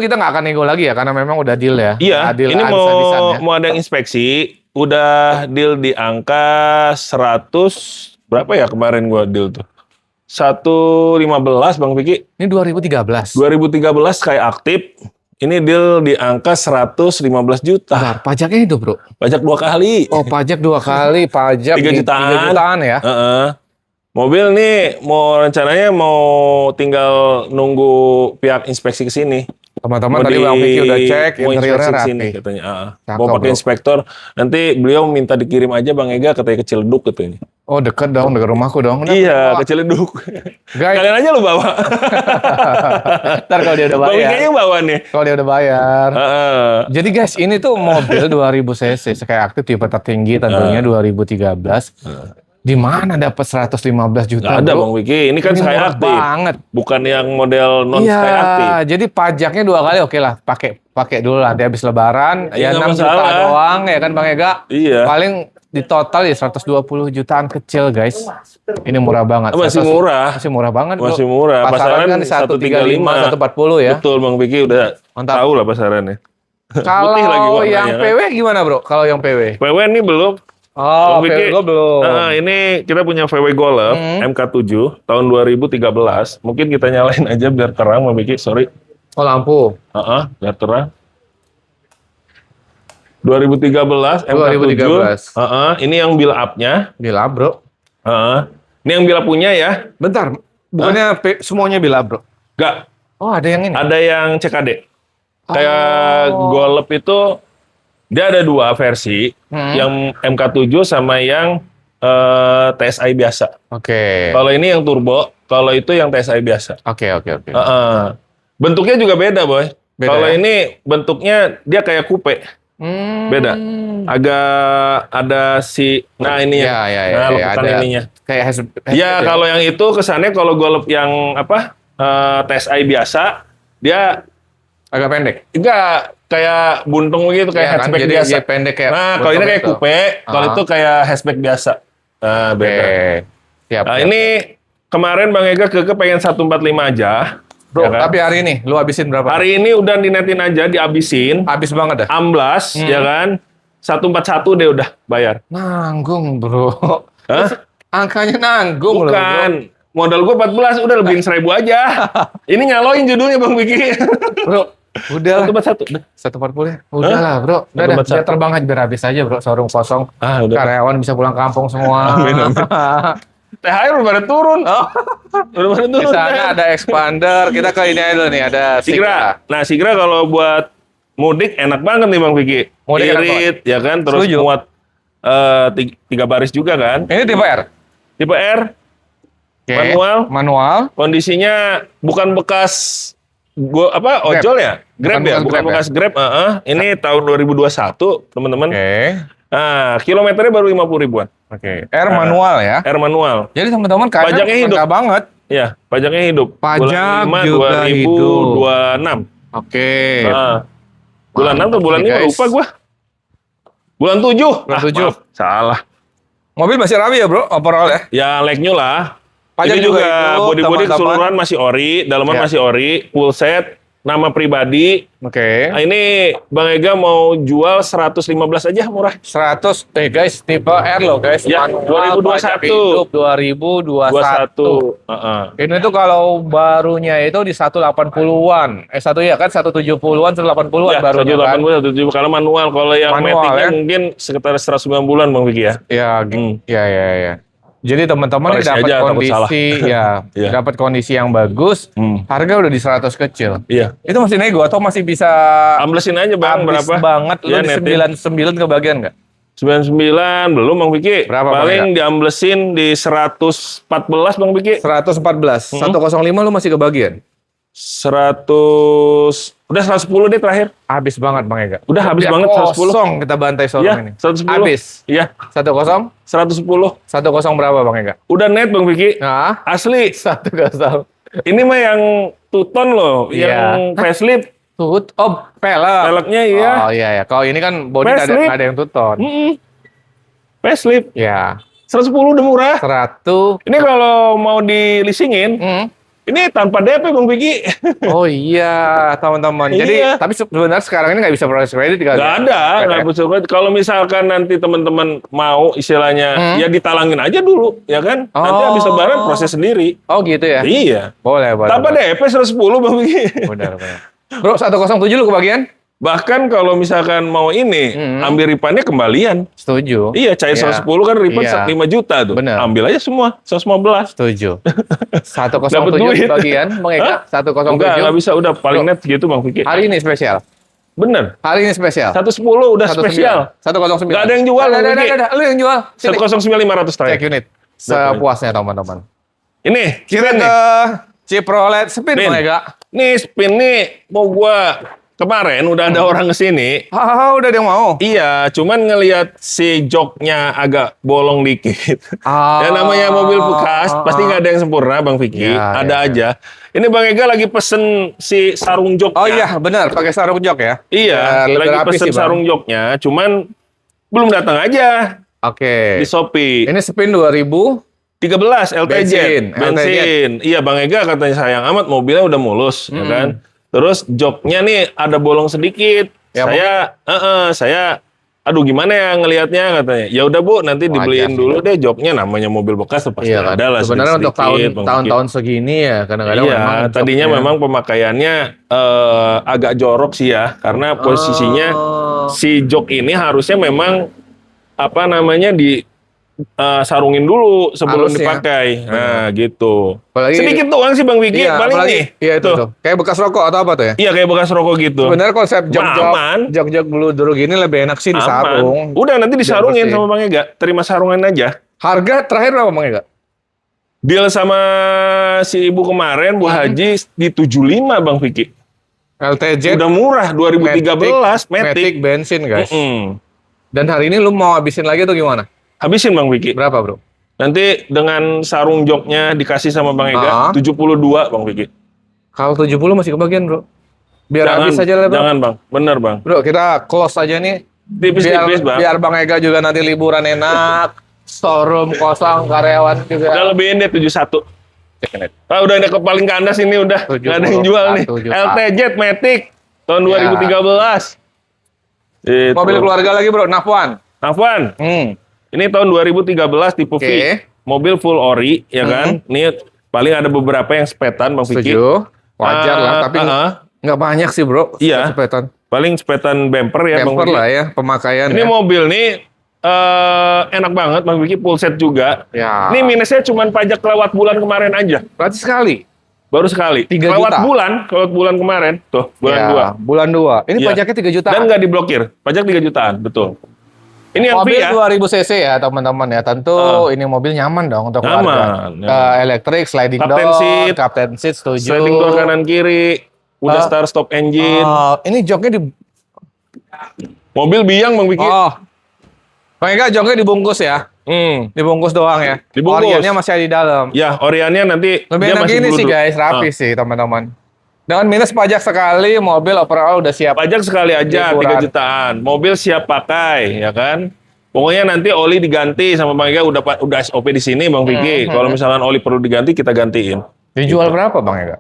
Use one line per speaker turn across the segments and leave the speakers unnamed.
Kita nggak akan nego lagi ya, karena memang udah deal ya.
Iya,
Deal
ini
habis-habisan ya.
mau ada yang inspeksi, udah deal di angka 100 berapa ya kemarin gua deal tuh? 115 Bang Vicky.
Ini 2013.
2013 kayak aktif. Ini deal di angka 115 juta.
Bentar, pajaknya itu bro.
Pajak 2 kali.
Oh pajak 2 kali, pajak
3 jutaan.
3 jutaan ya.
Heeh. Mobil nih rencananya mau tinggal nunggu pihak inspeksi ke sini.
Teman-teman tadi Bang Vicky udah cek,
mau
interiornya
inspeksi ke sini
rapi.
katanya.
Cakep,
Mau pakai
bro.
inspektor. Nanti beliau minta dikirim aja Bang Ega katanya ke Ciledug katanya.
Oh deket dong, deket rumahku dong. Udah,
Iya,
bawa.
ke Ciledug.
Guys.
Kalian aja lu bawa.
Ntar kalau dia udah
Bang
bayar.
Ega bawa nih.
Kalau dia udah bayar.
Heeh.
Jadi guys, ini tuh mobil 2000 cc, kayak aktif tipe tertinggi tentunya 2013. Di mana dapat 115 juta?
Nggak ada
bro?
Bang Wiki, ini kan
Ini
Sky
murah
Active.
banget.
Bukan yang model non
Iya,
Sky Active.
jadi pajaknya 2 kali oke lah, pakai dulu nanti habis lebaran.
Iya,
Ya
nggak
6 juta
masalah.
doang ya kan Bang Ega?
Iya.
Paling di total ya 120 jutaan kecil guys. Ini murah banget.
Masih murah.
Masih murah banget bro.
Masih murah.
Pasaran kan di 135, 140 ya.
Betul Bang Wiki udah
Mantap.
tahu lah pasarannya. Putih lagi
Kalau
warnanya,
yang
kan?
PW gimana bro? Kalau yang PW?
PW ini belum.
Oh,
Bang Wiki,
PW gua belum.
ini kita punya VW Golf MK7 tahun 2013. Mungkin kita nyalain aja biar terang Bang Wiki, sorry.
Oh lampu.
Biar terang. 2013 MK7.
2013.
Ini yang build up-nya.
Bila bro.
Ini yang Bila punya ya.
Bentar, bukannya semuanya bila bro?
Enggak,
Oh ada yang ini?
ada yang CKD. Kayak
Oh.
Golf itu dia ada 2 versi, yang MK7 sama yang TSI biasa.
Oke.
Kalau ini yang turbo, kalau itu yang TSI biasa.
Oke.
Bentuknya juga beda, Boy.
Beda
Kalau
ya?
ini bentuknya dia kayak coupe. Beda. Agak ada nah ini
Ya,
nah lekukan
ada.
ininya.
Kayak
Ya, kalau yang itu kesannya kalau Golf yang TSI biasa, dia
agak pendek.
enggak kayak buntung gitu, kayak
Iya kan,
hatchback
jadi
biasa.
dia pendek kayak
Nah, kalau ini
buntung
kayak
itu.
coupe, kalau itu kayak hatchback biasa. Nah, beda.
Oke. Siap.
Nah,
siap.
ini kemarin Bang Ega pengen 145 aja.
Bro,
ya kan?
tapi hari ini lu habisin berapa?
Hari ini udah dinetin aja, dihabisin.
Habis banget dah.
Amblas, ya kan? 141 deh udah bayar.
Nanggung, bro.
Hah?
Angkanya nanggung loh, bro.
Bukan. Modal gue 14, udah lebihin 1000 aja. Ini nyaloin judulnya Bang Wiki.
Bro, udah lah.
141. Udah.
140 ya? Udah lah, bro. Udah,
141.
biar terbang aja, biar habis aja, bro. Showroom kosong.
Udah.
Karyawan bisa pulang kampung semua.
Amin. THR udah pada turun. Udah pada
Di
turun.
sana ada expander. Kita ke ini aja dulu nih, ada
Sigra. Nah, Sigra kalau buat mudik enak banget nih Bang Vicky.
Mudik enak
Irit, ya kan? Terus
Setuju.
muat 3 baris juga kan.
Ini tipe R.
Tipe R,
Oke.
Manual. Kondisinya bukan bekas ojol ya? Grab ya? Bukan bekas Grab. Ini tahun 2021, teman-teman.
Oke.
Nah, kilometernya baru 50 ribuan.
Oke. R manual ya.
R manual.
Jadi teman-teman kayaknya
Pajaknya hidup.
mantap banget.
Ya, pajaknya hidup.
Pajak
bulan 5,
juga
2026.
Oke.
Bulan 6 atau bulan
Mantap nih,
5
guys.
lupa gua. Bulan 7.
Bulan 7.
Maaf, salah.
Mobil masih rapi ya, bro? Overall ya.
Ya like new lah.
Pajak
Ini
juga
juga
hidup,
body-body
teman-teman.
keseluruhan masih ori, dalaman
Ya.
masih ori, full set, nama pribadi.
Oke.
Nah, ini Bang Ega mau jual 115 aja murah.
100. Guys, tipe R loh, guys.
Ya,
Manual,
2021.
pajak hidup 2021.
21.
Ini tuh kalau barunya itu di 180-an. Satu ya kan 170-an, 180-an
Ya,
barunya kan.
180, 170 kalau manual. Kalau yang
Manual,
maticnya
ya.
mungkin sekitar 190-an Bang Vicky ya.
Ya. Jadi teman-teman ini
Koreksi
dapat
aja, takut
kondisi
Iya.
dapat kondisi yang bagus. Harga udah di 100 kecil.
Iya.
Itu masih nego atau masih bisa
Amblesin aja Bang,
habis
berapa?
banget lu
Ya,
di
netin.
99 kebagian nggak?
99 belum Bang Vicky.
Berapa, Bang,
Paling diamblesin di 114 Bang Vicky.
114. 105 lu masih kebagian.
100 udah 110 deh terakhir.
Habis banget Bang Ega.
Udah habis
Biar
banget 110.
Kosong kita bantai showroom
Iya,
ini.
110.
Habis.
Iya,
1-0.
110.
1-0 berapa Bang Ega?
Udah net Bang Vicky.
Nah,
Asli.
1-0.
Ini mah yang two-ton loh,
Iya.
yang facelift.
Pelek.
Peleknya iya.
Oh iya ya. Kalau ini kan body
Facelift.
nggak ada yang tuton.
Facelift.
Ya.
110 udah murah.
100.
Ini kalau mau di leasingin, Ini tanpa DP Bang Vicky.
Oh iya, teman-teman. Jadi,
Iya.
tapi sebenarnya sekarang ini nggak bisa proses kredit kali.
Nggak
ya?
ada, nggak bisa. Kalau misalkan nanti teman-teman mau istilahnya, ya ditalangin aja dulu, ya kan? Nanti habis lebaran proses sendiri.
Oh gitu ya?
Iya.
Boleh, boleh.
Tanpa DP 110 Bang Vicky.
Benar, benar. Bro, 107 lu kebagian?
Bahkan kalau misalkan mau ini, ambil refundnya kembalian.
Setuju.
Iya, cair 110 kan refund
Iya.
5 juta tuh.
Bener.
Ambil aja semua, 115.
Setuju.
Dapat
107
duit.
kebagian, Bang Eka? 107.
Enggak bisa, udah paling net gitu Bang Vicky.
Hari ini spesial.
Bener.
Hari ini spesial.
110 udah spesial.
109.
Nggak ada yang jual, Bang Vicky.
Ada. Lu yang jual. Sini.
109 500
Cek
terakhir.
unit. Sepuasnya teman-teman.
Ini,
Kita
spin
ke
nih.
Chevrolet Spin,
Spin.
Bang Eka.
Nih spin nih, mau gua kemarin udah ada orang kesini.
Udah ada yang mau.
Iya, cuman ngelihat si joknya agak bolong dikit. Ya namanya mobil bekas, pasti nggak ada yang sempurna, Bang Vicky.
Ya,
Ada
ya,
aja. Ini Bang Ega lagi pesen si sarung joknya.
Oh iya, benar, pakai sarung jok ya.
Iya,
lebih
lagi
rapi
pesen
sih, Bang.
sarung joknya, cuman belum datang aja
Oke.
di Shopee.
Ini Spin 2000.
13 LTZ.
Bensin.
Iya, Bang Ega katanya sayang amat mobilnya udah mulus, ya kan. Terus joknya nih ada bolong sedikit.
Ya,
saya aduh gimana ya ngelihatnya katanya. Ya udah Bu, nanti dibeliin
sih,
dulu deh joknya, namanya mobil bekas pasti
Iya kan.
ada lah
Sebenarnya untuk
sedikit, Bang
tahun-tahun segini ya kadang-kadang
Iya,
memang
tadinya
joknya-
memang pemakaiannya agak jorok sih ya, karena posisinya si jok ini harusnya memang apa namanya sarungin dulu sebelum
Harusnya.
dipakai. Nah, gitu.
Apalagi-
Sedikit doang sih Bang Vicky,
Iya,
paling
apalagi-
nih.
Iya itu
Tuh.
tuh. Kayak bekas rokok atau apa tuh ya?
Iya, kayak bekas rokok gitu.
Sebenarnya konsep
Aman.
jok-jok dulu gini lebih enak sih
Aman.
disarung.
Udah nanti disarungin
bersih.
sama Bang Ega, terima sarungan aja.
Harga terakhir berapa Bang Ega?
Deal sama si ibu kemarin, Bu Haji di 75 Bang Vicky.
LTZ
Udah murah 2013 Matic.
bensin guys.
Mm-mm.
Dan hari ini lu mau habisin lagi atau gimana?
Habisin Bang Vicky.
Berapa bro?
Nanti dengan sarung joknya dikasih sama Bang Ega, 72 Bang Vicky.
Kalau 70 masih kebagian bro. Biar habis aja lah bro.
Jangan Bang, bener Bang.
Bro kita close aja nih.
Tipis-tipis Bang.
Biar Bang Ega juga nanti liburan enak. Showroom kosong, karyawan juga.
Udah lebihin deh 71.
Cek net.
Udah paling kandas ini udah. Nggak ada yang jual nih.
71 juta.
LTZ Matic tahun 2013. Itu.
Mobil keluarga lagi bro, Nafwan.
Afwan, ini tahun 2013 tipe V.
Oke.
Mobil full ori, ya kan? Ini paling ada beberapa yang sepetan Bang Vicky.
Setuju. Wajar lah, tapi
ah.
nggak banyak sih bro.
Iya.
Sepetan.
Paling sepetan bumper ya Bang
Camper
Vicky.
lah ya, pemakaian
Ini
ya.
mobil nih enak banget Bang Vicky, full set juga.
Ya.
Ini minusnya cuma pajak lewat bulan kemarin aja.
Berarti sekali.
Baru sekali.
3
lewat
juta.
bulan kemarin. Tuh, bulan 2.
Bulan 2. Ini
Iya.
pajaknya 3 juta.
Dan nggak diblokir. Pajak 3 jutaan, betul. Ini yang
Mobil
V ya.
2000 cc ya teman-teman ya. Tentu ini mobil nyaman dong untuk keluarga.
Nyaman.
Elektrik, sliding
Captain
door,
seat.
captain seat setuju.
Sliding door kanan kiri. Udah start stop engine.
Ini joknya di
Mobil biang Bang Vicky.
Bang Ega joknya dibungkus ya. Dibungkus doang ya.
Dibungkus.
Oriannya masih ada di dalam.
Ya, Oriannya nanti
Lebih
dia
enak
masih
gini sih
bludru.
guys, rapi sih teman-teman. Dengan minus pajak sekali, mobil overall udah siap.
Pajak sekali aja
Liburan.
3 jutaan. Mobil siap pakai, ya kan? Pokoknya nanti oli diganti sama Bang Ega udah SOP di sini Bang Vicky. Kalau misalkan oli perlu diganti kita gantiin.
Dijual berapa Bang Ega?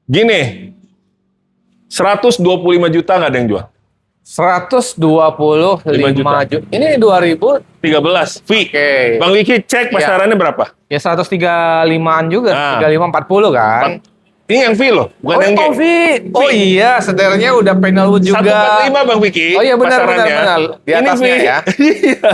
Gini. 125 juta nggak ada yang jual.
125
juta.
juta. Ini 2000
13 V.
Oke.
Bang Vicky cek pasarannya berapa?
ya 135-an juga,
Nah.
35-40 kan.
Ini yang V loh, bukan yang G.
Oh iya, setirnya udah panel wood juga.
145 Bang Vicky.
Oh iya benar
pasarannya.
benar. Di atasnya
Ini V.
ya.
Iya.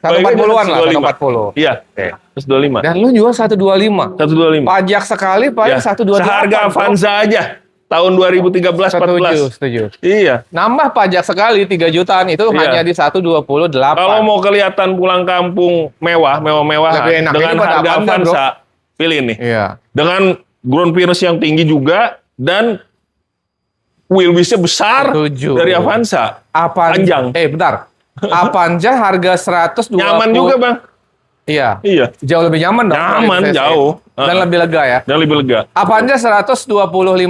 140-an lah, 140.
Iya.
Oke.
125.
Dan lu jual 125.
125.
Pajak sekali paling
Ya,
128.
seharga
bro.
Avanza aja. Tahun 2013-14.
Setuju.
Iya.
Nambah pajak sekali 3 jutaan itu
Iya.
hanya di 128.
Kalau mau kelihatan pulang kampung mewah-mewahan
Lebih enak
dengan
ini pada
harga
Avanza,
Avanza, pilih nih.
Iya.
Dengan ground clearance yang tinggi juga dan wheelbase-nya besar
Setuju.
dari Avanza. Panjang.
Bentar. Avanza harga 120.
Nyaman juga, Bang.
Iya.
Iya.
Jauh lebih nyaman dong.
Nyaman,
cc.
jauh.
Dan lebih lega ya.
Dan lebih lega.
Avanza 125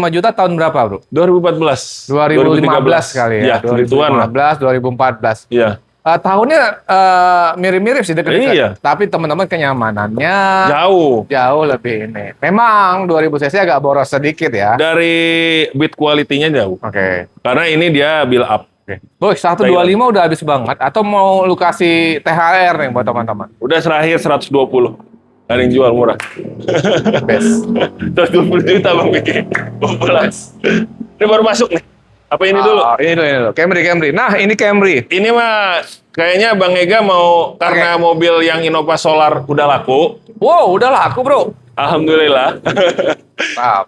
juta tahun berapa, Bro?
2014.
2015 kali ya.
Iya, segituan lah.
2015, 2014.
Iya.
Tahunnya mirip-mirip sih dekat-dekat.
Iya.
Tapi teman-teman kenyamanannya
Jauh.
lebih ini. Memang 2000 cc agak boros sedikit ya.
Dari bit quality-nya jauh.
Oke.
Karena ini dia build up.
Boy, 125 udah habis banget. Atau mau lu kasih THR nih buat teman-teman?
Udah terakhir 120. Ada yang jual murah.
Best.
120 juta Bang Piki. Ini baru masuk nih. Apa ini dulu?
Ini dulu. Camry. Nah, ini Camry.
Ini mah kayaknya Bang Ega mau karena mobil yang Innova Solar udah laku.
Wow, udah laku bro.
Alhamdulillah.
Maaf.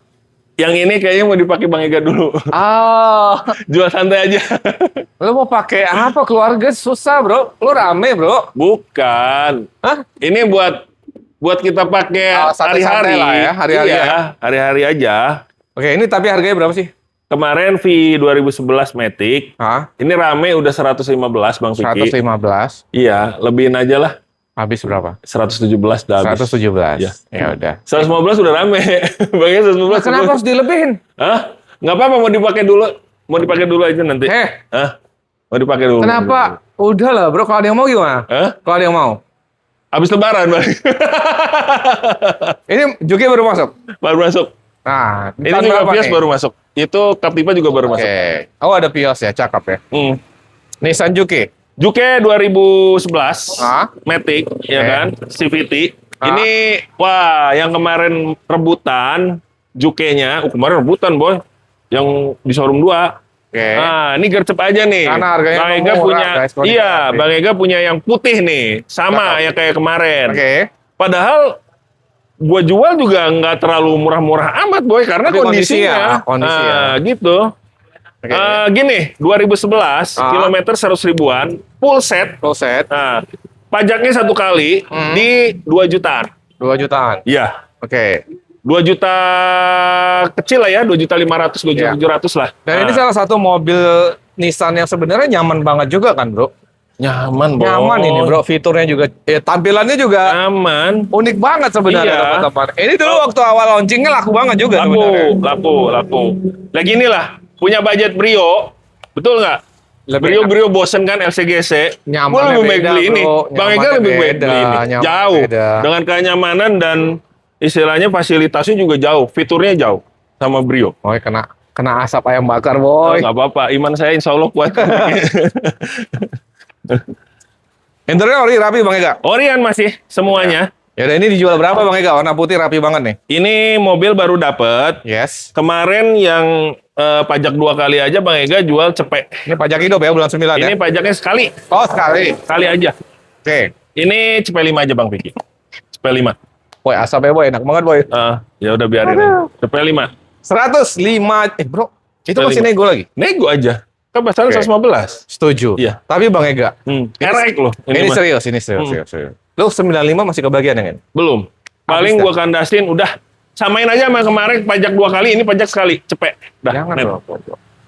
Yang ini kayaknya mau dipakai Bang Ega dulu. Jual santai aja.
Lu mau pakai apa? Keluarga susah bro. Lu rame bro.
Bukan.
Hah?
Ini buat kita pakai
santai-santai
hari-hari.
lah ya, hari-hari
Iya,
ya.
hari-hari aja.
Oke, ini tapi harganya berapa sih?
Kemarin V 2011 Matic.
Hah?
Ini rame udah 115 Bang Piki.
115.
Iya, lebihin aja lah.
Habis berapa?
117 dah habis.
117.
Iya.
Ya udah.
115 udah rame. Bangnya 115.
Kenapa harus dilebihin?
Hah? Nggak apa-apa, mau dipakai dulu. Mau dipakai dulu aja nanti. Hah? Mau dipakai dulu.
Kenapa? Udah lah bro, kalau ada yang mau gimana?
Hah?
Kalau ada yang mau.
Habis lebaran, Bang.
Ini juga baru masuk.
Baru masuk.
Nah,
Ini
tahun
juga
berapa
Vios
nih?
baru masuk. Itu Captiva juga baru masuk.
Oke. Oh, ada Vios ya, cakep ya. Nissan Juke.
Juke 2011,
Hah?
Matic, ya kan, CVT.
Hah?
Ini, wah, yang kemarin rebutan, Juke-nya, kemarin rebutan, boy. Yang di showroom 2.
Oke.
Nah, ini gercep aja nih.
Karena harganya
Bang Ega
murah,
punya,
guys, kalau
iya,
dikasih.
Bang Ega punya yang putih nih, sama ya kayak kemarin.
Oke.
Padahal gua jual juga nggak terlalu murah-murah amat, boy, karena
Tapi kondisi
kondisinya.
ya, kondisi ya.
Gitu.
Oke.
Gini, 2011, kilometer 100 ribuan, full set.
Full set.
Nah, pajaknya 1 kali di 2 jutaan.
2 jutaan.
Iya.
Oke.
2 juta kecil lah ya, 2.500.000, 2.700.000 lah.
Dan ini salah satu mobil Nissan yang sebenarnya nyaman banget juga kan, bro?
Nyaman, Bos.
Nyaman ini, bro. Fiturnya juga, tampilannya juga
Nyaman.
unik banget sebenarnya,
Iya.
teman-teman. Ini dulu waktu awal launchingnya laku banget juga sebenarnya.
Laku. Lagi inilah, punya budget Brio, betul nggak?
Lebih
Brio bosen kan LCGC.
Nyamannya
Gua lebih baik
beda,
beli ini.
bro.
Bang Ega
Nyamannya
lebih baik
beda,
beli ini.
nyamannya
Jauh.
beda.
Dengan kenyamanan dan istilahnya fasilitasnya juga jauh. Fiturnya jauh sama Brio.
Oh, kena asap ayam bakar, boy.
Nggak apa-apa. Iman saya insya Allah kuat.
Interior ori rapi, Bang Ega.
Orion masih semuanya.
Ya udah, ini dijual berapa, Bang Ega? Warna putih rapi banget nih.
Ini mobil baru dapet.
Yes.
Kemarin yang pajak 2 kali aja Bang Ega jual cepet.
Ini pajak hidup ya, bulan 9 ya?
Ini pajaknya sekali.
Oh, sekali.
Sekali aja.
Oke.
Ini cepet 5 aja Bang Piki. Cepet 5.
Boy, asapnya, boy. Enak banget, boy.
Ya udah biarin aja. Cepet 5.
105. Bro. Itu masih
105.
nego lagi?
Nego aja. Kan pasaran
Oke.
115.
Setuju.
Iya.
Tapi Bang Ega.
Erek loh.
Ini
mah.
serius. Lu 95 masih kebagian ya, kan?
Belum. Paling
Habis
gua kandasin udah. Samain aja sama kemarin pajak 2 kali, ini pajak sekali. Cepet. Dah.
Jangan,
net.
bro.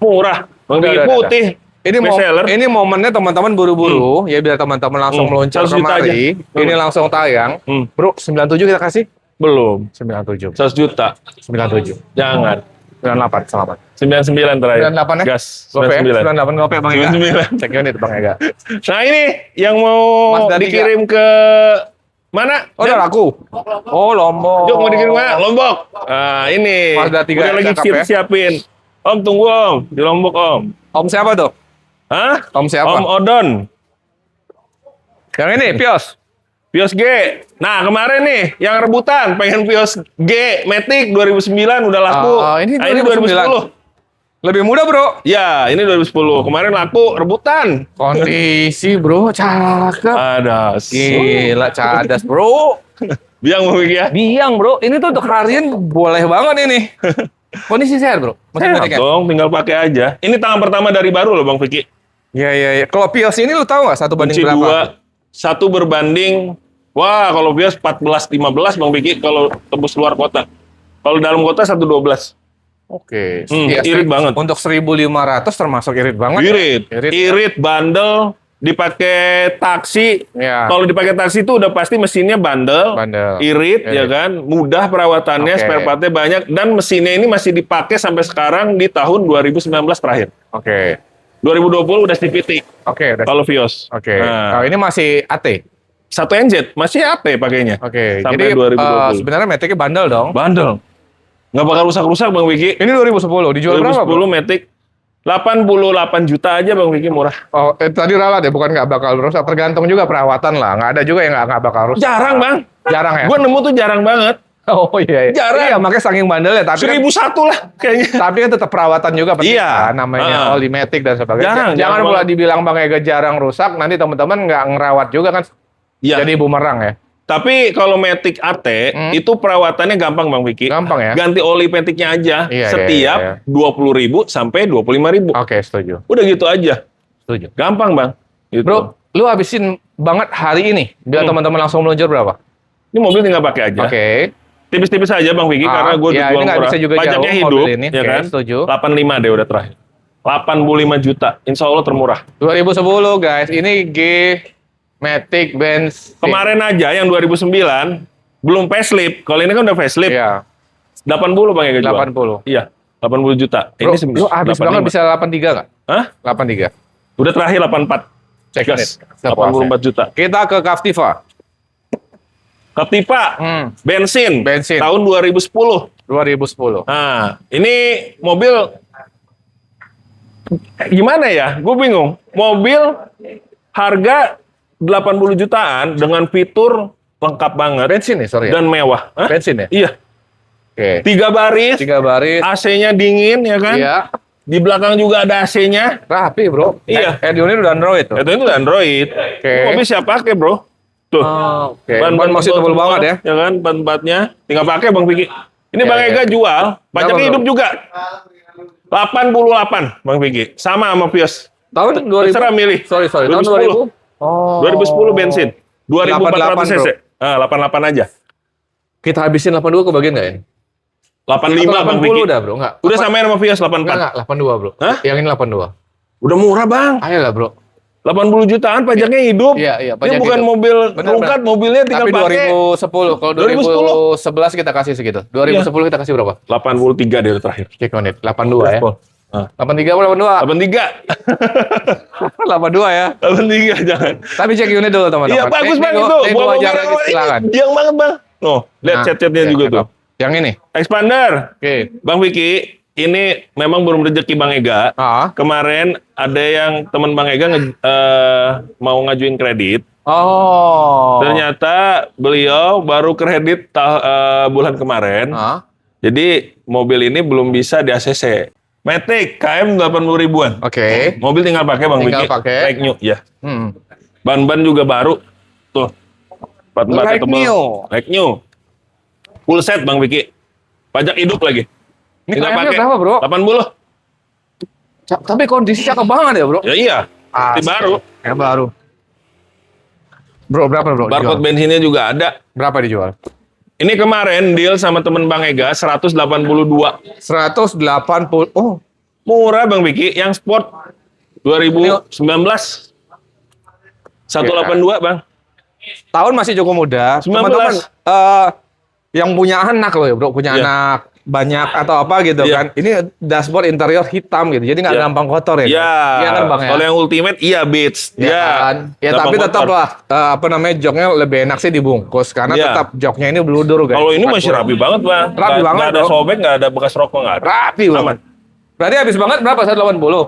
Murah. Bang Piki
Udah.
putih.
Ini
Bestseller.
ini momennya teman-teman buru-buru ya, biar teman-teman langsung meluncur
100 juta
kemari.
aja.
Ini langsung tayang. Bro, 97 kita kasih.
Belum.
97.
100 juta.
97.
Jangan.
98, selamat.
99 terakhir.
98 ya?
Gas.
Gope ya?
99.
98 gope Bang Ega.
99.
Cek unit Bang Ega.
Nah ini yang mau
Mazda 3.
dikirim ke mana?
Oh, udah laku. Oh, Lombok.
Jok mau dikirim mana? Lombok. Nah ini.
Mazda 3
Udah lagi
cakep ya.
siapin. Om tunggu Om. Di Lombok Om.
Om siapa tuh?
Hah?
Om siapa?
Om Odon.
Yang ini, Pios.
Vios G. Nah kemarin nih yang rebutan pengen Vios G Matic 2009 udah laku.
Ini
Nah, ini
2010. Lebih muda, Bro.
Ya ini 2010. Kemarin laku rebutan.
Kondisi, Bro. Cakep.
Ada.
Gila, cadas, Bro.
Biang mau ya.
Biang, Bro. Ini tuh untuk harian boleh banget ini. Kondisi sehat, Bro. Masih
Sehat
mudik ya?
dong, tinggal pakai aja. Ini tangan pertama dari baru loh Bang Vicky.
Iya. Kalau Pios ini lu tahu nggak satu banding
Kunci
berapa?
2, 1 berbanding, wah kalau bias 14-15 Bang Vicky kalau tembus luar kota. Kalau dalam kota 112.
Oke.
Irit banget.
Untuk 1.500 termasuk irit banget.
Irit.
Ya?
Irit, bandel, dipakai taksi.
Ya.
Kalau dipakai taksi itu udah pasti mesinnya bandel,
Bandel.
irit, ya kan, mudah perawatannya,
Oke.
spare partnya banyak, dan mesinnya ini masih dipakai sampai sekarang di tahun 2019 terakhir.
Oke.
2020 udah CVT
Oke, udah.
kalau Vios.
Oke.
Nah,
Kalau ini masih AT.
1 NZ masih AT pakainya.
Oke.
Sampai
Jadi
2020.
sebenarnya Matic-nya bandel dong.
Bandel. Nggak bakal rusak-rusak Bang Wiki.
Ini 2010 dijual berapa,
2010
Bro?
Matic 88 juta aja Bang Wiki, murah.
Oh, tadi ralat ya, bukan nggak bakal rusak. Tergantung juga perawatan lah. Nggak ada juga yang nggak bakal rusak.
Jarang Bang.
Jarang ya?
Gue nemu tuh jarang banget.
Oh iya, iya.
Jarang.
Iya, makanya saking bandelnya. Tapi kan,
1001 lah kayaknya.
tapi kan tetap perawatan juga penting
Iya.
kan, namanya oli Matic dan sebagainya.
Jarang,
Jangan
jarang
pula
banget.
dibilang Bang Ega jarang rusak, nanti teman-teman nggak ngerawat juga kan.
Iya.
Jadi bumerang ya.
Tapi kalau Matic AT itu perawatannya gampang Bang Wiki.
Gampang ya?
Ganti oli Maticnya aja
Iya,
setiap
iya,
20.000 sampai 25.000.
Oke, setuju.
Udah gitu aja.
Setuju.
Gampang Bang. Gitu.
Bro, lu habisin banget hari ini biar teman-teman langsung meluncur berapa?
Ini mobil tinggal pakai aja.
Oke.
Tipis-tipis aja Bang Wiki karena gue
ya,
jual
ini nggak
murah.
bisa juga
Pajaknya
jauh
hidup,
mobil ini.
ya
Oke,
kan?
setuju.
85 deh udah terakhir. 85 juta. Insya Allah termurah.
2010 guys, ini G Matic Benz.
Kemarin aja yang 2009 belum facelift. Kalau ini kan udah facelift.
Iya,
80 Bang Ega jual.
80.
Iya, 80 juta.
Bro,
Ini
lu habis
85.
banget bisa 83 nggak?
Hah?
83.
Udah terakhir 84.
Cek
Gas.
ini.
84 juta.
Kita ke Captiva.
Captiva, bensin.
Bensin.
Tahun 2010.
2010.
Nah, ini mobil gimana ya? Gue bingung. Mobil harga 80 jutaan dengan fitur lengkap banget
Bensin nih, sorry ya.
dan mewah. Hah?
Bensin ya?
Iya.
Oke.
3 baris,
3 baris.
AC-nya dingin ya kan?
Iya.
Di belakang juga ada AC-nya.
Rapi, Bro.
Iya.
Ini udah Android tuh.
Itu Android.
Oke.
Ini mobil siap pakai, Bro. Tuh.
Oke. Ban masih tebal
semua,
banget ya.
Ya kan, ban-bannya tinggal pakai Bang Piki. Ini
Iya,
Bang
iya.
Ega jual, pajaknya
Berapa,
hidup
Bro?
juga. 88 Bang Piki. Sama Vios.
Tahun 2000.
Terserah milih.
Sorry. Tahun
2010.
2000. Oh.
2010 bensin. 2400
88,
cc. 88 aja.
Kita habisin 82 kebagian nggak ya?
85 Bang
80
Piki.
udah, Bro. Enggak.
Udah samain sama Vios 84.
Enggak, 82, Bro.
Hah?
Yang ini 82.
Udah murah, Bang.
Ayolah, Bro.
80 jutaan pajaknya hidup.
Iya,
Ini
pajak
bukan
hidup.
mobil
Benar,
rungkat,
benar.
mobilnya tinggal
Tapi
pakai.
2010. Kalau 2011 kita kasih segitu. 2010 kita kasih berapa?
83 deh udah terakhir.
Cek menit. 82 ya.
Ah.
83 apa 82?
83.
82 ya.
83 jangan.
Tapi cek unit dulu teman-teman.
Iya bagus
Ini
Bang
gua-
itu.
ini
Bukan
gua
mobil
ajarin,
yang
silakan.
ini diam banget Bang. Noh, lihat
Nah,
cat-catnya
ya,
juga tuh.
Yang ini.
Expander.
Oke.
Bang Vicky, ini memang belum rezeki Bang Ega.
Ah.
Kemarin ada yang teman Bang Ega mau ngajuin kredit.
Oh.
Ternyata beliau baru kredit bulan kemarin.
Ah.
Jadi mobil ini belum bisa di ACC. Matic KM 80 ribuan.
Oke.
Mobil tinggal pakai Bang
Tinggal
Vicky.
pakai.
Like new, ya.
Hmm.
Ban-ban juga baru. Tuh.
Like new.
Like new. Full set Bang Vicky. Pajak hidup lagi.
Ini
Tinggal
KM-nya
pakai.
berapa, Bro?
80.
Tapi kondisi cakep banget ya, Bro.
Ya iya. Ini
Asli.
baru.
Ya baru. Bro, berapa, Bro?
Barcode
Dijual?
bensinnya juga ada.
Berapa dijual?
Ini kemarin deal sama temen Bang Ega 182.
180. Oh,
Murah Bang Vicky. Yang sport 2019. 182 Bang.
tahun masih cukup muda.
19.
Teman-teman, yang punya anak loh ya, Bro, punya
Iya.
anak banyak atau apa gitu
Iya.
kan. Ini dashboard interior hitam gitu. Jadi nggak
Iya.
gampang kotor ya.
Iya.
Iya kan, Bang ya?
Kalau yang ultimate iya Beats.
Ya, kan? Ya tapi
gampang
tetap
kotor.
lah apa namanya joknya lebih enak sih dibungkus karena
Iya.
tetap joknya ini bludur guys.
Kalau ini masih rapi banget Bang.
Rapi
Nggak-
banget,
nggak ada
Bro.
sobek, nggak ada bekas rokok, nggak ada.
Rapi
Aman.
banget. Berarti habis banget berapa? 180.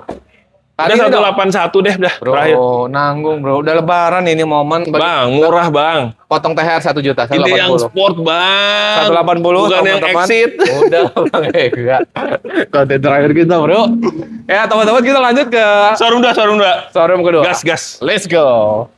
Udah
Tadi ini dong.
181 deh dah
Bro,
terakhir.
nanggung bro. Udah lebaran ini momen.
Bang, murah Bang.
Potong THR 1 juta.
Ini yang
180.
sport Bang.
180
Bukan yang
teman-teman.
exit.
Udah Bang Ega. Konten terakhir kita bro. Ya teman-teman kita lanjut ke
Showroom dah.
showroom kedua.
Gas.
Let's go.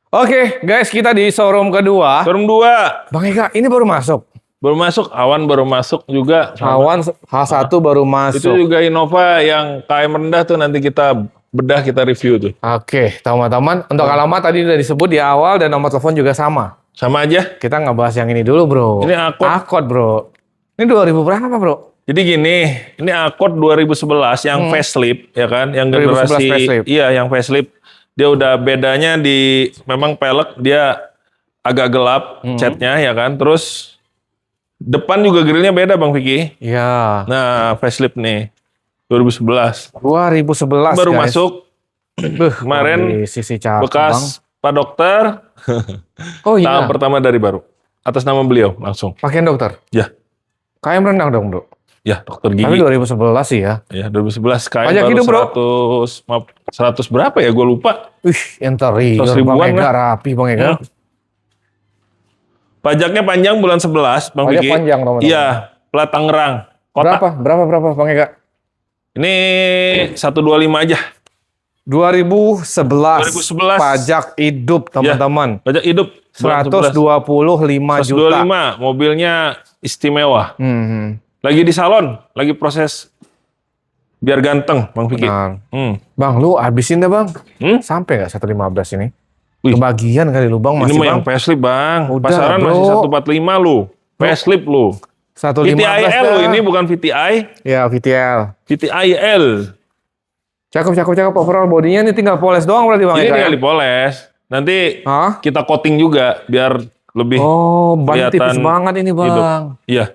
Oke guys, kita di showroom kedua.
Showroom 2.
Bang Ega, ini baru masuk.
Baru masuk, Awan baru masuk juga.
Awan H1 baru
Itu
masuk.
juga Innova yang KM rendah tuh nanti kita bedah, kita review tuh.
Oke, teman-teman. Untuk alamat tadi udah disebut di awal dan nomor telepon juga sama.
Sama aja.
Kita ngebahas yang ini dulu bro.
Ini Accord.
Accord bro. Ini 2000 berapa bro?
Jadi gini, ini Accord 2011 yang facelift ya kan, yang
2011
generasi
facelift.
iya yang facelift. Dia udah bedanya di memang pelek dia agak gelap catnya ya kan. Terus depan juga grillnya beda Bang Vicky.
Iya.
Nah, facelift nih. 2011.
2011
Baru
guys.
masuk kemarin
Di sisi cakep, Bang.
bekas Pak Dokter.
Oh
Tahap
iya,
pertama dari baru. Atas nama beliau langsung.
pakaian dokter.
Ya,
KM rendah dong, Bro.
ya dokter
Tapi
gigi.
2011 sih ya.
Ya, 2011 KM
Pajak
baru
hidup, Bro.
100, maaf, 100 berapa ya? Gue lupa.
Wih, interior
100
Bang
ribuan
Ega
lah.
rapi Bang Ega.
Hmm. Pajaknya panjang bulan 11, Bang
Pajak
Vicky.
panjang, teman-teman.
Iya, plat Tangerang. Kota.
Berapa Bang Ega?
Ini 125 aja.
2011.
2011.
Pajak hidup teman-teman.
Pajak hidup. bulan 11.
125 juta.
125, mobilnya istimewa.
Hmm,
Lagi di salon, lagi proses biar ganteng, Bang Vicky.
benar.
Hmm.
Bang, lu habisin deh Bang.
Hmm?
Sampai nggak 115 ini?
Wih.
Kebagian kali lu Bang
Ini
masih
mah
Bang.
yang facelift, Bang.
Udah,
Pasaran
bro.
masih 145 lu. Facelift lu.
115
VTI-L lu,
dah.
ini bukan VTI.
Ya, VTL.
VTI-L.
Cakep. Overall bodinya ini tinggal poles doang berarti Bang
Ini
Ega.
tinggal
Ya?
dipoles. Nanti
Hah?
kita coating juga biar lebih
Oh, ban tipis
kelihatan
banget ini Bang.
hidup. Iya.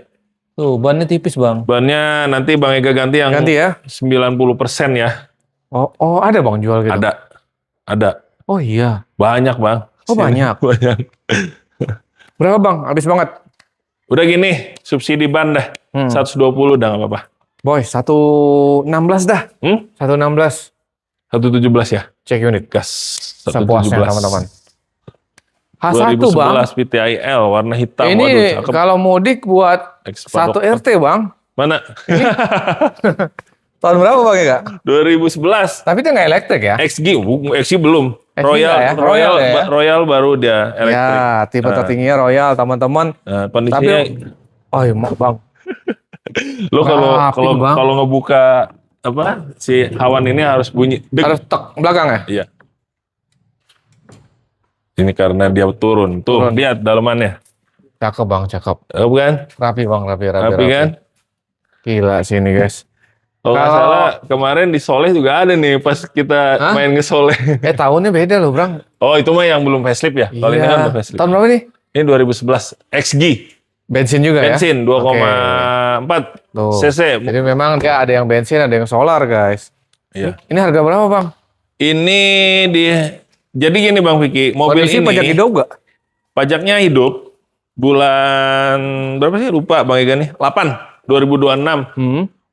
Tuh, bannya tipis Bang.
Bannya nanti Bang Ega ganti yang
Ganti ya?
90% ya.
Oh, ada Bang jual gitu?
Ada.
Oh iya.
Banyak, Bang.
Oh, banyak.
Banyak.
Berapa Bang? Habis banget.
Udah gini, subsidi ban dah. 120 udah nggak apa-apa.
Boy, 116 dah.
Hmm?
116.
117 ya.
Cek unit.
Gas.
Sepuasnya
117.
teman-teman. H1 Bang.
2011 VTI-L warna hitam.
Ini
Waduh, cakep.
kalau mudik buat
Ekspa
satu
dokter.
RT Bang.
Mana?
Tahun berapa Bang ya?
2011.
Tapi itu nggak elektrik ya?
XG belum.
XG
Royal,
nggak ya?
Royal,
Royal ya?
Royal baru dia elektrik.
Ya, tipe tertingginya Royal teman-teman.
Nah, kondisinya
Oh iya Bang.
lo kalau
rapi,
kalau
Bang.
kalau ngebuka apa si Hawan ini harus bunyi deg.
Harus tek belakang ya?
Iya. Ini karena dia turun. Tuh,
Turun.
lihat dalamannya.
Cakep Bang, cakep.
Bukan?
Rapi Bang, rapi.
Rapi kan?
Gila sih ini guys.
Kalau nggak
Kalau-
salah kemarin di Soleh juga ada nih pas kita
Hah?
main ke Soleh.
Tahunnya beda loh Bang.
Oh, itu mah yang belum facelift ya? Kalau ini kan udah facelift.
Tahun berapa nih?
Ini 2011 XG.
Bensin juga ya?
Bensin 2,4
Tuh.
cc.
Jadi memang dia ada yang bensin, ada yang solar guys.
Iya.
Ini harga berapa Bang?
Ini jadi gini Bang Vicky, mobil
Kondisi
ini
pajak hidup gak?
pajaknya hidup bulan berapa sih lupa Bang Ega nih? 8 2026.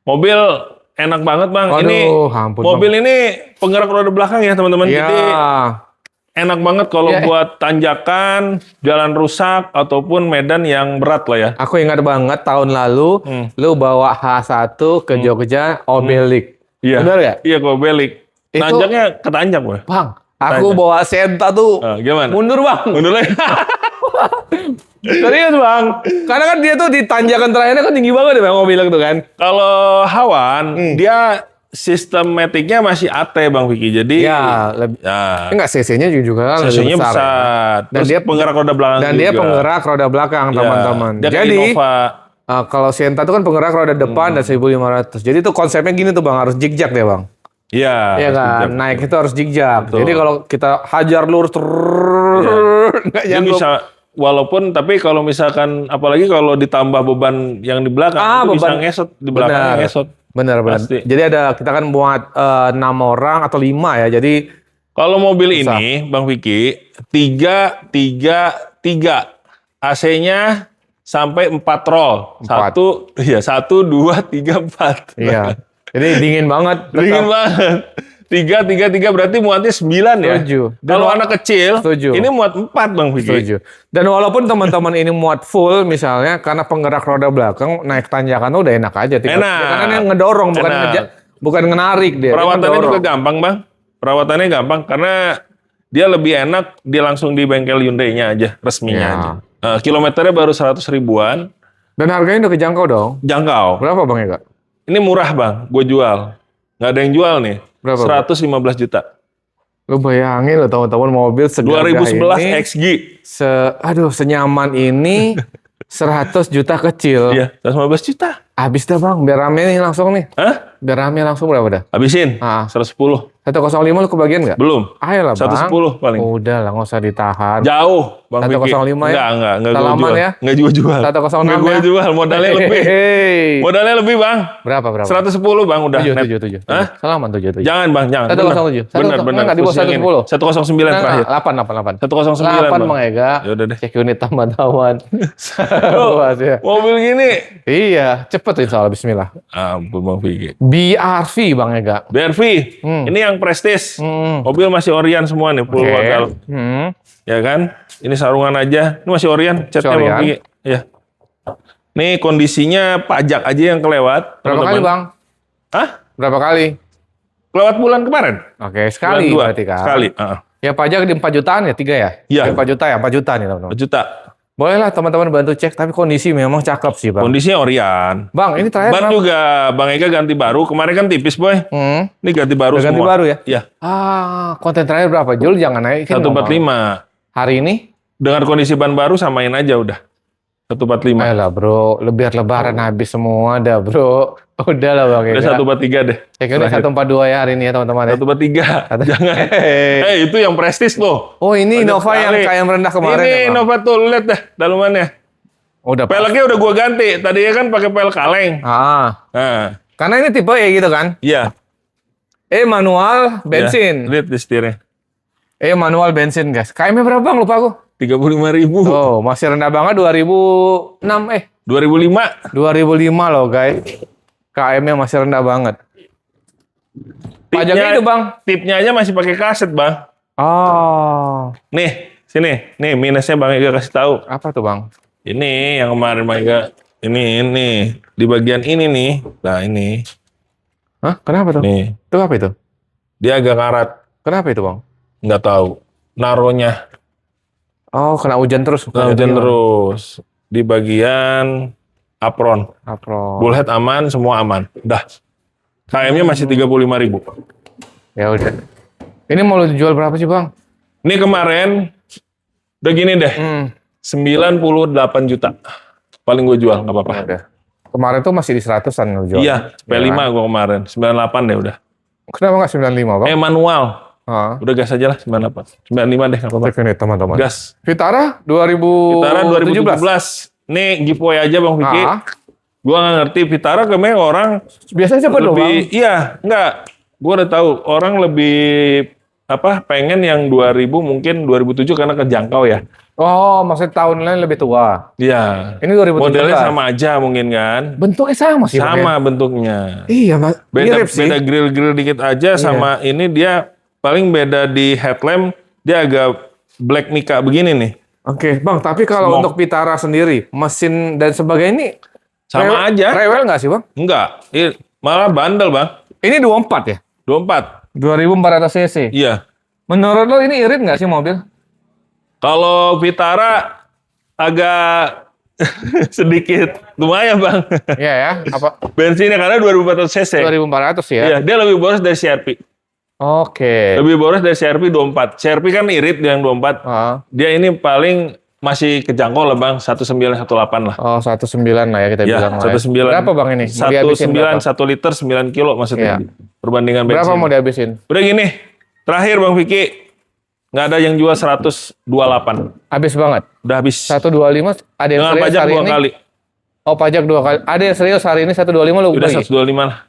Mobil enak banget Bang.
Aduh,
Ini
ampun,
mobil ini penggerak roda belakang ya teman-teman.
Iya.
Jadi enak banget kalau
Iya.
buat tanjakan, jalan rusak ataupun medan yang berat lah ya.
Aku ingat banget tahun lalu lu bawa H1 ke Jogja Obelik.
Iya.
Benar ya?
Iya kalau belik.
Itu-
Tanjaknya ketanjak Bang.
Bang, aku
Tanya.
bawa Senta tuh.
Gimana?
Mundur Bang.
Mundur lagi.
Serius Bang. Karena kan dia tuh di tanjakan terakhirnya kan tinggi banget ya Bang Obelik tuh kan.
Kalau Hawan, dia sistematiknya masih AT Bang Vicky. Jadi
Ya, lebih.
ya,
Enggak CC-nya juga kan
sesinya
lebih besar.
besar.
Ya. Dan
Terus
dia
penggerak roda belakang
Dan
juga.
dia penggerak roda belakang
Ya,
teman-teman.
Dia kayak
Jadi
Innova.
kalau Sienta itu kan penggerak roda depan dan 1500. Jadi tuh konsepnya gini tuh Bang, harus zigzag deh Bang.
Iya.
Iya kan,
zigzag.
naik itu harus zigzag.
Betul.
Jadi kalau kita hajar lurus nggak
Dia
nyangkut.
bisa walaupun tapi kalau misalkan apalagi kalau ditambah beban yang di belakang itu bisa
beban.
ngesot di belakangnya
Benar.
ngesot.
Benar.
Pasti.
Jadi ada kita kan muat 6 orang atau 5 ya. Jadi
Kalau mobil
Susah.
ini Bang Vicky 3 AC-nya sampai 4 roll.
Empat.
1 2 3 4.
iya. Jadi dingin banget.
Dingin banget. 3 berarti muatnya 9 ya.
Setuju. Dan
Kalau anak kecil,
Setuju.
ini muat 4 Bang Vicky.
Setuju. Dan walaupun teman-teman ini muat full misalnya karena penggerak roda belakang naik tanjakan tuh udah enak aja.
Enak.
Karena dia ngedorong bukan
Enak.
bukan ngenarik dia. Dia
Perawatannya
ngedorong.
juga gampang Bang. Perawatannya gampang karena dia lebih enak dia langsung di bengkel Hyundai-nya aja, resminya
Ya.
aja. Kilometernya baru 100 ribuan.
Dan harganya udah kejangkau dong.
Jangkau.
Berapa Bang Ega?
Ini murah Bang, gue jual. Nggak ada yang jual nih.
Berapa,
115 juta.
Lu bayangin lo teman-teman mobil segagah
2011
ini.
XG.
Senyaman ini 100 juta kecil.
Iya, 115 juta.
Habis dah Bang, biar rame nih langsung nih.
Hah?
Biar rame langsung berapa dah?
Habisin.
Ah.
110.
105 lu kebagian nggak?
Belum.
Ayo lah, Bang.
110 paling.
Udah lah, nggak usah ditahan.
Jauh, Bang Vicky.
105 ya?
Enggak gue
Salaman
jual.
ya?
Enggak jual.
106
Enggak gue
ya?
jual, modalnya lebih.
Hehehe.
Modalnya lebih, Bang.
Berapa?
110, Bang, udah.
7.
Hah?
Salaman 7.
Jangan, Bang, jangan.
107.
Benar.
Nggak, di bawah 110.
109 terakhir.
8.
109,
8 Bang Ega.
Ya udah deh.
Cek unit tambahan.
Oh,
Puas ya.
mobil gini.
Iya, cepet insya Allah, bismillah.
Ampun, Bang Vicky.
BRV Bang Ega.
BRV. Ini yang Prestige. Mobil masih Orion semua nih, full bakal. Ya kan? Ini sarungan aja. Ini masih Orion, catnya Bang
Orion.
Vicky. Ya. Nih kondisinya pajak aja yang kelewat.
Berapa kali Bang?
Hah?
Berapa kali?
Kelewat bulan kemarin?
Oke, sekali
Bulan 2.
berarti kan.
Sekali.
Ya pajak di 4 jutaan ya, 3 ya?
Iya.
4 juta ya, 4 juta nih teman-teman.
4 juta.
Boleh lah teman-teman bantu cek, tapi kondisi memang cakep sih Bang.
Kondisinya Orion.
Bang, ini terakhir
Ban
berapa?
juga Bang Ega ganti baru. Kemarin kan tipis, Boy. Ini ganti baru
Udah
semua.
ganti baru ya?
Iya.
Konten terakhir berapa? Jul jangan naikin.
145.
Hari ini?
Dengan kondisi ban baru samain aja udah. 145.
Ayolah bro, lebaran habis semua dah bro. Udah lah Bang
Udah
Ega.
143 deh.
Cek ini 142 ya hari ini ya teman-teman ya.
143. Jangan. Itu yang Prestige loh.
Oh ini
Banyak
Innova yang
sekali.
kayak rendah kemarin
Ini
ya Bang?
Innova tuh, lihat dah dalamannya.
Udah Pak.
Peleknya udah gua ganti. Tadinya kan pakai pel kaleng. Nah,
Karena ini tipe E gitu kan?
iya.
Manual bensin.
Ya, lihat di setirnya.
Manual bensin guys. KM-nya berapa Bang? Lupa aku.
35.000.
Oh, masih rendah banget 2006
2005.
2005 loh guys. KM-nya masih rendah banget. Pajaknya itu Bang.
Tipnya aja masih pakai kaset, Bang.
Oh,
Nih, sini. Nih minusnya Bang Ega kasih tahu.
apa tuh Bang?
Ini yang kemarin Bang Ega. Ini di bagian ini nih. Nah, ini.
Hah? Kenapa tuh?
Nih.
Itu apa itu?
Dia agak ngarat.
Kenapa itu Bang?
Nggak tahu. Naronya.
Oh, kena hujan terus.
Nah, hujan terus. Di bagian apron.
Apro.
Bullhead aman, semua aman. Dah. KM-nya masih 35.000.
Ya udah. Ini mau lu jual berapa sih Bang?
Ini kemarin udah gini deh. 98 juta. Paling gue jual, nggak apa-apa.
Udah. Kemarin tuh masih di 100-an lu jual.
Iya, P5 gue kemarin. 98 deh udah.
Kenapa nggak 95 Bang?
Manual.
Ah.
Udah gas aja lah, 98. 95 deh, nggak apa-apa.
Cek ini teman-teman.
Gas.
Vitara
Vitara
2017.
2017. Nih giveaway aja Bang Vicky. Gua nggak ngerti Vitara kayaknya orang
Biasanya cepet loh Bang.
Iya, enggak. Gua udah tahu orang lebih pengen yang 2000 mungkin 2007 karena kejangkau ya.
Oh, maksudnya tahun lain lebih tua.
Iya.
Ini 2017.
Modelnya sama aja mungkin kan.
Bentuknya sama sih Bang,
Sama
ya?
bentuknya.
Iya, Mas. Mirip sih.
Beda grill-grill dikit aja sama ini dia paling beda di headlamp dia agak black Mika begini nih.
Oke, Bang, tapi kalau untuk Vitara sendiri, mesin dan sebagainya ini
Sama aja.
Rewel nggak sih, Bang?
Enggak, malah bandel, Bang.
Ini 24 ya?
24.
2400 cc.
Iya.
Menurut lo ini irit nggak sih mobil?
Kalau Vitara agak sedikit lumayan, Bang.
Iya ya, apa?
Bensinnya karena 2400 cc.
2400 ya?
Iya, dia lebih boros dari CR-V.
Oke.
Lebih boros dari CR-V 24. CR-V kan irit yang 24. Dia ini paling masih kejangkau lah, Bang. 1918 lah.
Oh, 19 lah ya kita
Ya,
bilang lah ya.
19.
Berapa Bang ini? Mau dihabisin
19
berapa?
1 liter 9 kilo maksudnya.
Iya.
Perbandingan bensin.
Berapa mau dihabisin?
Udah gini. Terakhir Bang Vicky. Nggak ada yang jual 128.
Habis banget.
Udah habis.
125 ada yang
Dengan
serius
pajak
hari
2
ini?
kali.
Oh, pajak 2 kali. Ada yang serius hari ini 125 lo
Udah
bagi?
125 lah.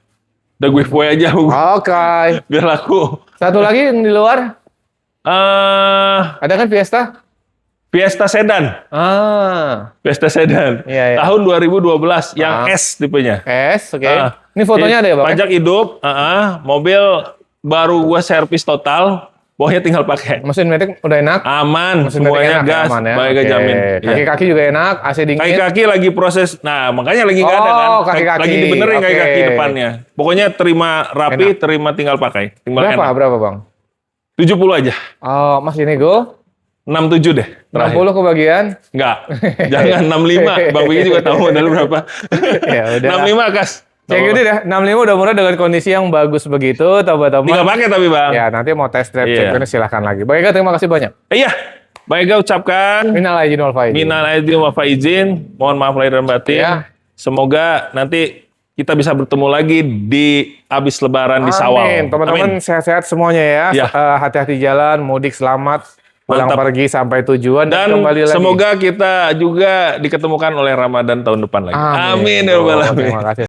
Udah gue giveaway aja.
Oke.
Biar laku.
Satu lagi yang di luar? Ada kan Fiesta?
Fiesta Sedan. Fiesta Sedan.
Iya, iya.
Tahun 2012. Yang S tipenya.
S, oke. Ini fotonya ada ya, Bang?
Pajak hidup. Mobil baru gua servis total. Bawahnya tinggal pakai.
Mesin metik udah enak?
Aman.
Mesin
Semuanya
metik enak,
gas.
aman ya?
Baik
Oke.
jamin.
Kaki-kaki juga enak, AC dingin.
Kaki-kaki lagi proses. Nah, makanya lagi nggak ada kan.
kaki-kaki.
Lagi dibenerin
Oke.
kaki-kaki depannya. Pokoknya terima rapi, terima tinggal pakai. Tinggal enak.
Berapa Bang?
70 aja.
Oh, masih nego?
67 deh. Terakhir.
60 kebagian?
Enggak. Jangan 65. Bang Vicky juga tahu modal berapa.
Ya udah.
65 kas.
Cek ini deh, 65 udah murah dengan kondisi yang bagus begitu, teman-teman.
Tinggal pakai tapi Bang.
Ya, nanti mau test drive
Iya.
cek ini silahkan lagi. Bang Ega, terima kasih banyak.
Iya. Bang Ega ucapkan
Minal aidin wal faizin.
minal aidin wal faizin. Mohon maaf lahir dan batin.
Iya.
Semoga nanti kita bisa bertemu lagi di abis Lebaran di Sawal.
Amin. Teman-teman sehat-sehat semuanya ya.
Ya.
Hati-hati jalan, mudik selamat, pulang
Mantap.
pergi sampai tujuan dan
Dan
kembali lagi.
semoga kita juga diketemukan oleh Ramadan tahun depan lagi. Amin ya
Oh,
rabbal alamin.
terima kasih.